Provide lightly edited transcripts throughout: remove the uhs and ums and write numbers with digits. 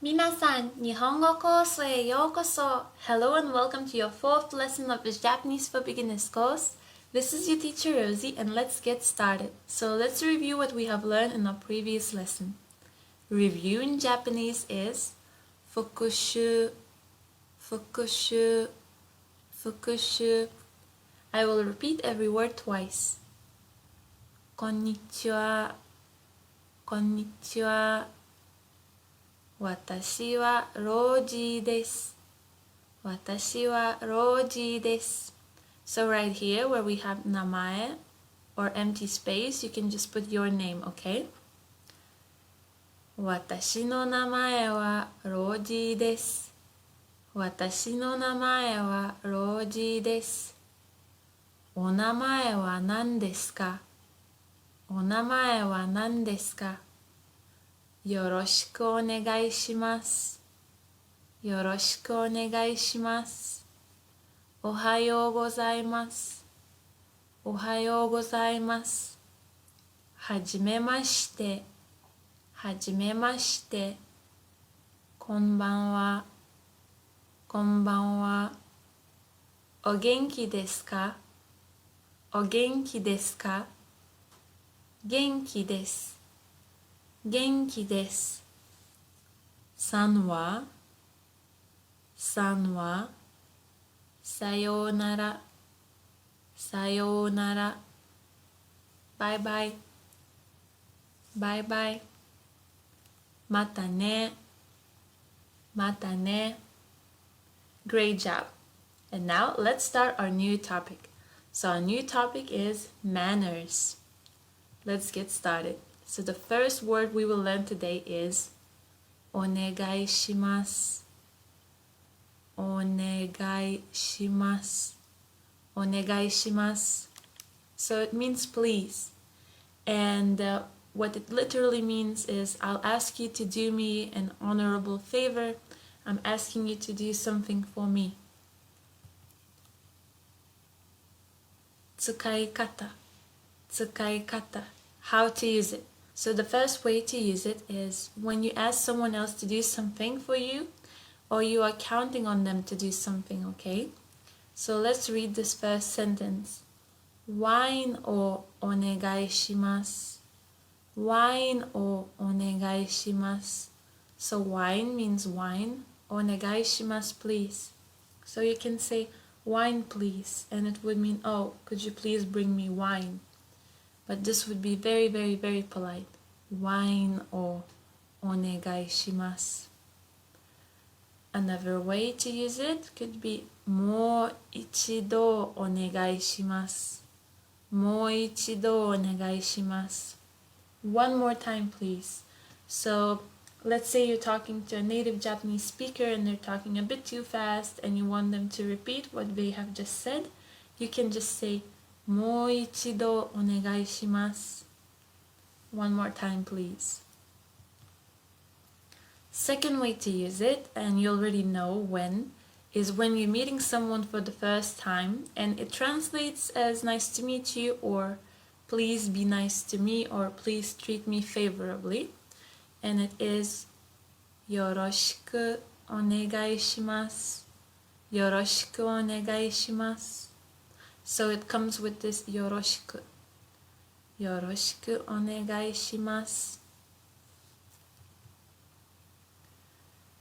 皆さん、日本語コースへようこそ. Hello and welcome to your fourth lesson of this Japanese for Beginners course. This is your teacher Rosie and let's get started. So let's review what we have learned in our previous lesson. Review in Japanese is 復習, 復習, 復習. I will repeat every word twice. こんにちは, こんにちは. 私はロージーです。私はロージーです。So right here where we have 名前 or empty space, you can just put your name, okay? 私の名前はロージーです。私の名前はロージーです。お名前は何ですか？お名前は何ですか？よろしくお願いします。よろしくお願いします。おはようございます。おはようございます。はじめまして。はじめまして。こんばんは。こんばんは。お元気ですか？お元気ですか？元気です。元気です。さんはさようなら、さようなら。バイバイ、バイバイ。またね、またね。Great job. And now let's start our new topic. So our new topic is manners. Let's get started. So the first word we will learn today is お願いします。お願いします。お願いします。So it means please. And what it literally means is I'll ask you to do me an honorable favor. I'm asking you to do something for me. 使い方。使い方。How to use it. So the first way to use it is when you ask someone else to do something for you or you are counting on them to do something, okay? So let's read this first sentence. ワインをお願いします。ワインをお願いします。So wine means wine. お願いします please. So you can say wine please and it would mean, oh, could you please bring me wine? But this would be very, very, very polite. ワインをお願いします。Another way to use it could be もう一度お願いします。もう一度お願いします。One more time, please. So let's say you're talking to a native Japanese speaker and they're talking a bit too fast and you want them to repeat what they have just said. You can just say もう一度お願いします。One more time, please. Second way to use it, and you already know when, is when you're meeting someone for the first time and it translates as nice to meet you or please be nice to me or please treat me favorably. And it is よろしくお願いします。よろしくお願いします。So it comes with this よろしく。よろしくお願いします。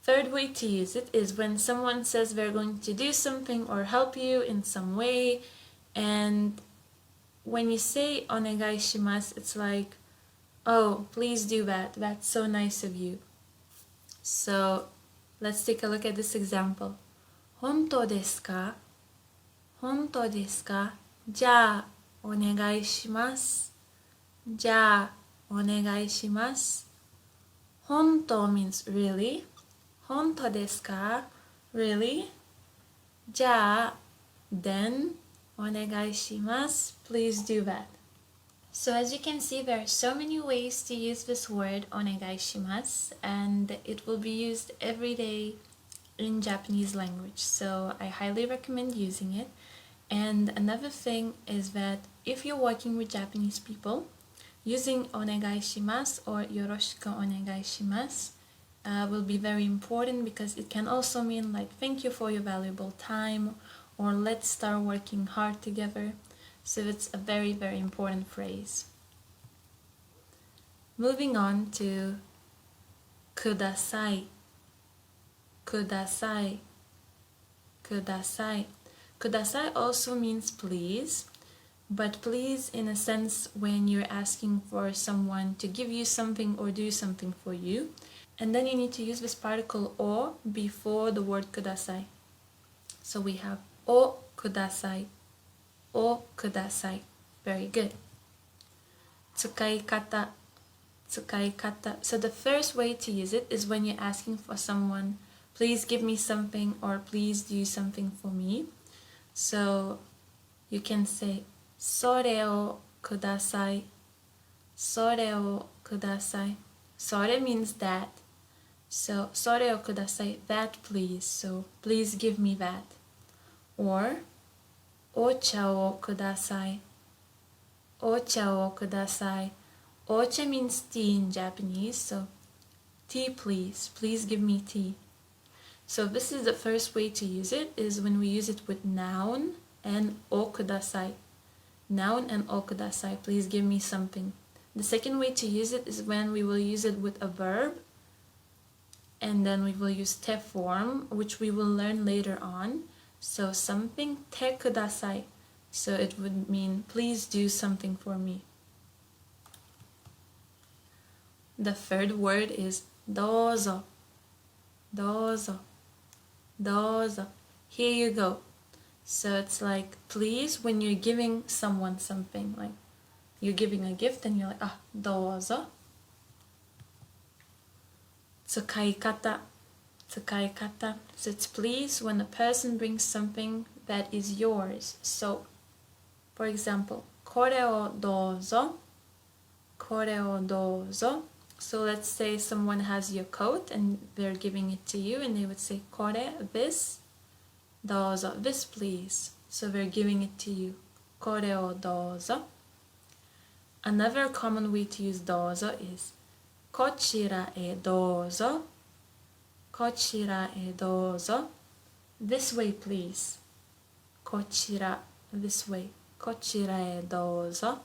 Third way to use it is when someone says they're going to do something or help you in some way, and when you say お願いします, it's like, oh, please do that. That's so nice of you. So let's take a look at this example. 本当ですか？本当ですか？じゃあお願いします。じゃあお願いします。本当 means really. 本当ですか？ Really? じゃあ then お願いします。Please do that. So as you can see, there are so many ways to use this word お願いします and it will be used every day in Japanese language. So I highly recommend using it. And another thing is that if you're working with Japanese people, using お願いします or よろしくお願いします will be very important, because it can also mean like thank you for your valuable time, or let's start working hard together. So it's a very, very important phrase. Moving on to kudasai. Kudasai. Kudasai. Kudasai also means please, but please in a sense when you're asking for someone to give you something or do something for you. And then you need to use this particle o before the word kudasai. So we have o kudasai. O kudasai. Very good. Tsukaikata. Tsukaikata. So the first way to use it is when you're asking for someone, please give me something, or please do something for me. So you can say sore o kudasai. Sore o kudasai. Sore means that. So sore o kudasai, that please. So please give me that. Or ocha o kudasai. Ocha o kudasai. Ocha means tea in Japanese, so tea please. Please give me tea. So this is the first way to use it, is when we use it with noun and o kudasai. Noun and o kudasai, please give me something. The second way to use it is when we will use it with a verb, and then we will use te form, which we will learn later on. So something te kudasai. So it would mean please do something for me. The third word is dozo. Dozo. Dozo. Here you go. So it's like please when you're giving someone something, like you're giving a gift and you're like, ah, dozo. Tsukaikata. Tsukaikata. So it's please when a person brings something that is yours. So, for example, kore o dozo. Kore o dozo. So let's say someone has your coat and they're giving it to you, and they would say kore, this, dozo, this please. So they're giving it to you. Kore o dozo. Another common way to use dozo is kochira e dozo. Kochira e dozo. This way please. Kochira, this way. Kochira e dozo.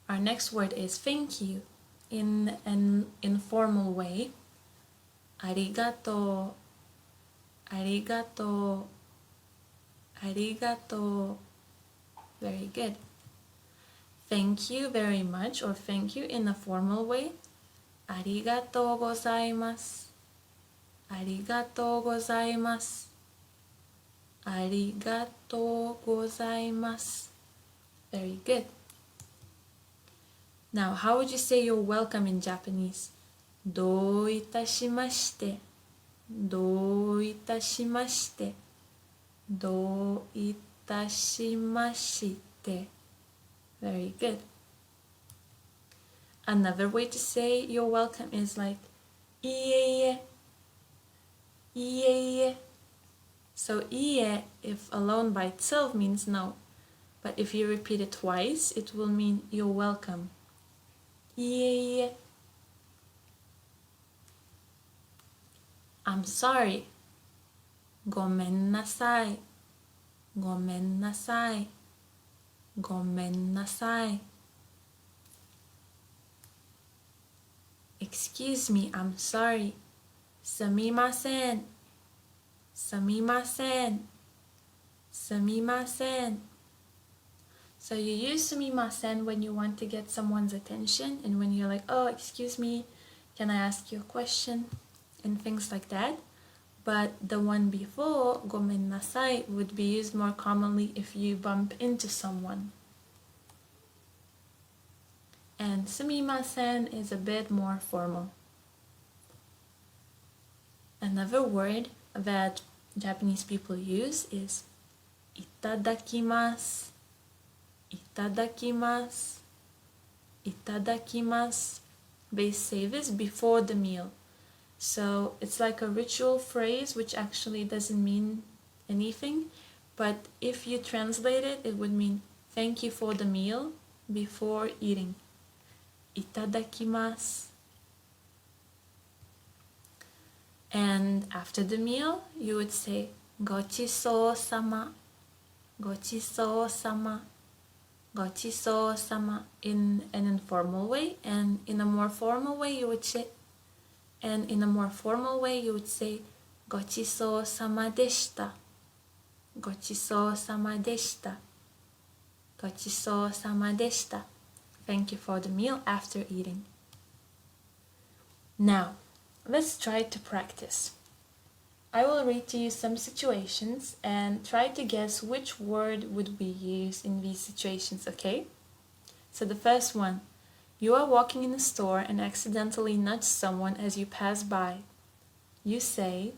Our next word is thank you in an informal way. Arigato. Arigato. Arigato. Very good. Thank you very much, or thank you in a formal way. Arigatou gozaimasu. Arigatou gozaimasu. Arigatou gozaimasu. Very good. Now, how would you say you're welcome in Japanese? Do itashimashite. Do itashimashite. Do itashimashite. Very good. Another way to say you're welcome is like iie. Iie. So iie, if alone by itself, means no. But if you repeat it twice, it will mean you're welcome. Iie. I'm sorry. Gomen nasai. Gomen nasai. Gomen nasai. Excuse me, I'm sorry. Sumimasen. Sumimasen. Sumimasen. So you use sumimasen when you want to get someone's attention, and when you're like, oh, excuse me, can I ask you a question? And things like that. But the one before, gomen nasai, would be used more commonly if you bump into someone. And sumimasen is a bit more formal. Another word that Japanese people use is Itadakimasu. Itadakimasu. Itadakimasu. They say this before the meal. So it's like a ritual phrase which actually doesn't mean anything. But if you translate it, it would mean thank you for the meal before eating. Itadakimasu. And after the meal, you would say gochisousama, gochisousama, gochisousama in an informal way, and in a more formal way you would say gochisousama deshita, gochisousama deshita, gochisousama deshita. Thank you for the meal after eating. Now, let's try to practice. I will read to you some situations and try to guess which word would we use in these situations, okay? So the first one, you are walking in a store and accidentally nudge someone as you pass by. You say,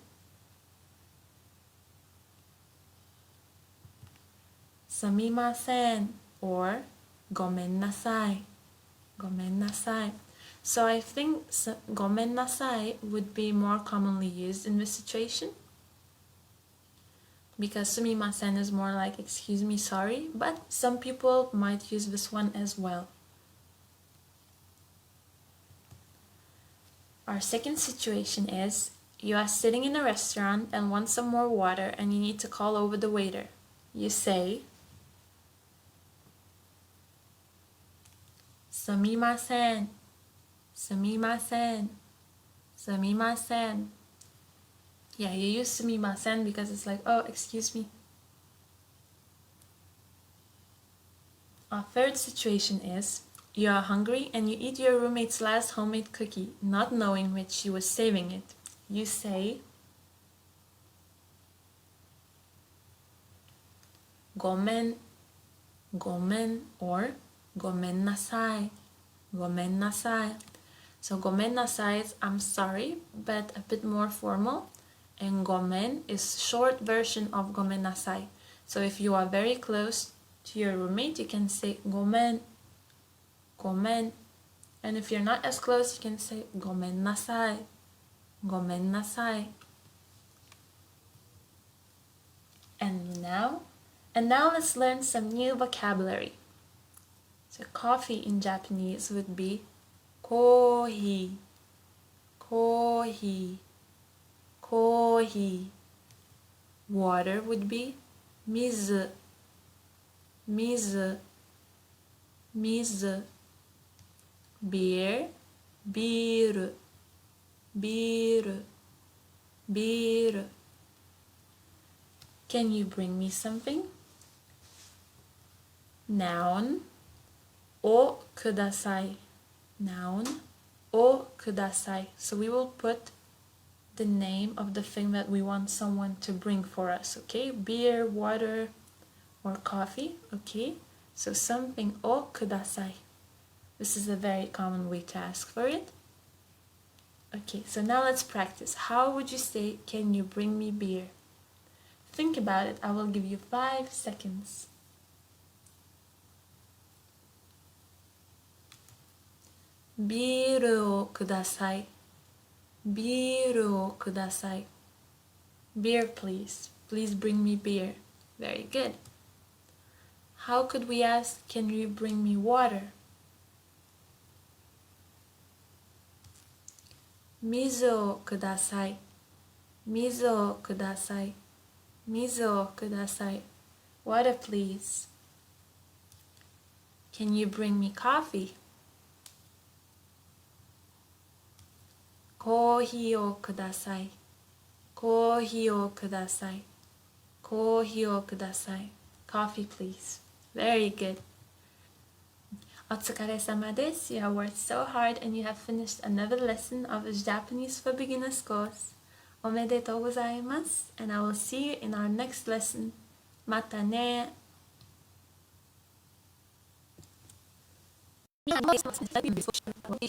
Sumimasen or Gomen nasai, Gomen nasai. So I think gomen nasai would be more commonly used in this situation, because sumimasen is more like excuse me, sorry, but some people might use this one as well. Our second situation is, you are sitting in a restaurant and want some more water and you need to call over the waiter. You say, Sumimasen, Sumimasen, Sumimasen. Yeah, you use sumimasen because it's like, oh, excuse me. Our third situation is, you are hungry and you eat your roommate's last homemade cookie, not knowing which she was saving it. You say, Gomen, Gomen or Gomen nasai, Gomen nasai. So gomen nasai is I'm sorry, but a bit more formal. And gomen is short version of gomen nasai. So if you are very close to your roommate, you can say gomen, gomen. And if you're not as close, you can say gomen nasai, gomen nasai. And now let's learn some new vocabulary. So coffee in Japanese would be kohi, kohi, kohi. Water would be mizu, mizu, mizu. Beer, biru, biru, biru. Can you bring me something? Noun, o kudasai. Noun, o kudasai. So we will put the name of the thing that we want someone to bring for us, okay? Beer, water, or coffee, okay? So something, o kudasai. This is a very common way to ask for it. Okay, so now let's practice. How would you say, can you bring me beer? Think about it. I will give you 5 seconds. Biru o kudasai. Biru o kudasai. Beer, please. Please bring me beer. Very good. How could we ask, can you bring me water? Mizu o kudasai. Mizu o kudasai. Mizu o kudasai. Water, please. Can you bring me coffee? Kohi o kudasai. Kohi o kudasai. Kohi o kudasai. Coffee, please. Very good. Otsukare-sama desu. You have worked so hard and you have finished another lesson of the Japanese for Beginners course. Omedetou gozaimasu. And I will see you in our next lesson. Mata ne.